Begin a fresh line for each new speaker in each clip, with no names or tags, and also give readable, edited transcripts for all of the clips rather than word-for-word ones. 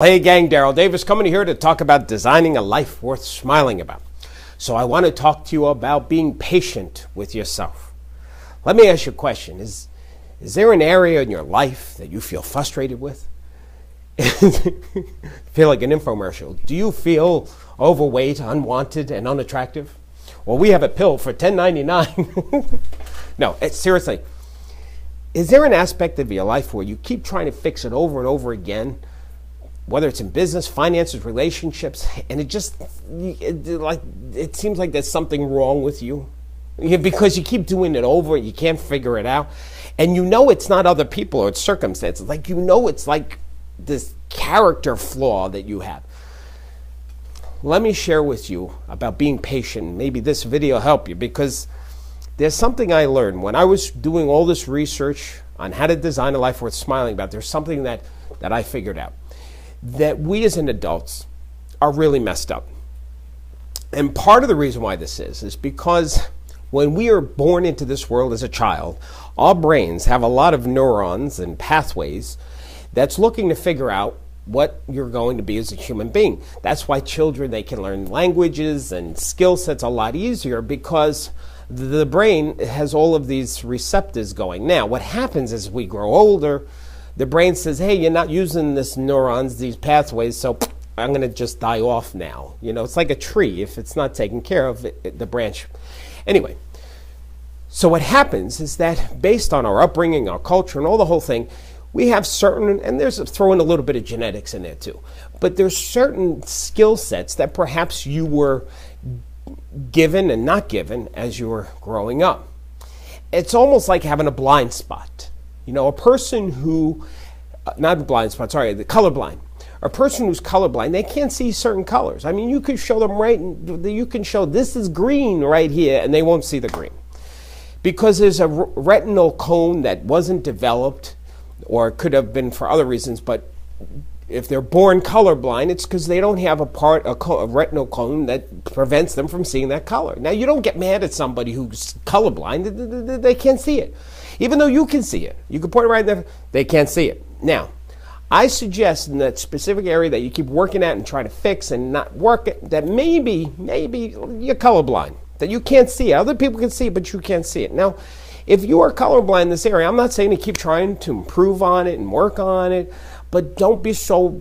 Hey gang, Daryl Davis coming here to talk about designing a life worth smiling about. So I want to talk to you about being patient with yourself. Let me ask you a question. Is there an area in your life that you feel frustrated with? Feel like an infomercial. Do you feel overweight, unwanted, and unattractive? Well, we have a pill for $10.99. No, seriously. Is there an aspect of your life where you keep trying to fix it over and over again? Whether it's in business, finances, relationships, and it seems like there's something wrong with you because you keep doing it over and you can't figure it out. And you know it's not other people or it's circumstances. Like, you know, it's like this character flaw that you have. Let me share with you about being patient. Maybe this video will help you, because there's something I learned when I was doing all this research on how to design a life worth smiling about. There's something that I figured out. That we as adults are really messed up. And part of the reason why this is because when we are born into this world as a child, our brains have a lot of neurons and pathways that's looking to figure out what you're going to be as a human being. That's why children, they can learn languages and skill sets a lot easier, because the brain has all of these receptors going. Now, what happens as we grow older, the brain says, hey, you're not using these neurons, these pathways, so I'm going to just die off now. You know, it's like a tree. If it's not taken care of, the branch. Anyway, so what happens is that based on our upbringing, our culture, and all the whole thing, we have certain, and there's throwing a little bit of genetics in there too, but there's certain skill sets that perhaps you were given and not given as you were growing up. It's almost like having a blind spot. You know, a person who, not a blind spot, sorry, the colorblind. A person who's colorblind, they can't see certain colors. I mean, you could show them you can show this is green right here, and they won't see the green. Because there's a retinal cone that wasn't developed, or it could have been for other reasons, but if they're born colorblind, it's because they don't have a retinal cone that prevents them from seeing that color. Now, you don't get mad at somebody who's colorblind. They can't see it. Even though you can see it. You can point it right there. They can't see it. Now, I suggest in that specific area that you keep working at and try to fix and not work it, that maybe you're colorblind, that you can't see it. Other people can see it, but you can't see it. Now, if you are colorblind in this area, I'm not saying to keep trying to improve on it and work on it, but don't be so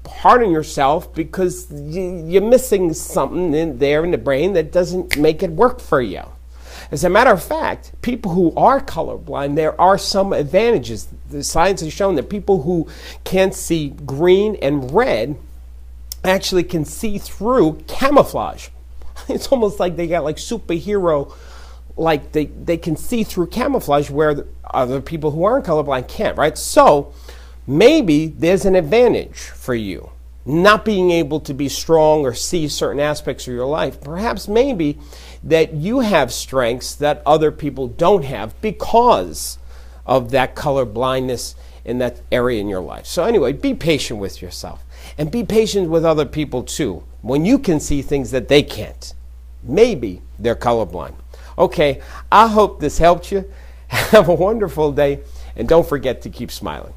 hard on yourself, because you're missing something in there in the brain that doesn't make it work for you. As a matter of fact, people who are colorblind, there are some advantages. The science has shown that people who can't see green and red actually can see through camouflage. It's almost like they got like superhero, like they can see through camouflage where the other people who aren't colorblind can't, right? So maybe there's an advantage for you not being able to be strong or see certain aspects of your life. Perhaps maybe that you have strengths that other people don't have because of that color blindness in that area in your life. So anyway, be patient with yourself, and be patient with other people too. When you can see things that they can't, maybe they're colorblind. Okay, I hope this helped you. Have a wonderful day, and don't forget to keep smiling.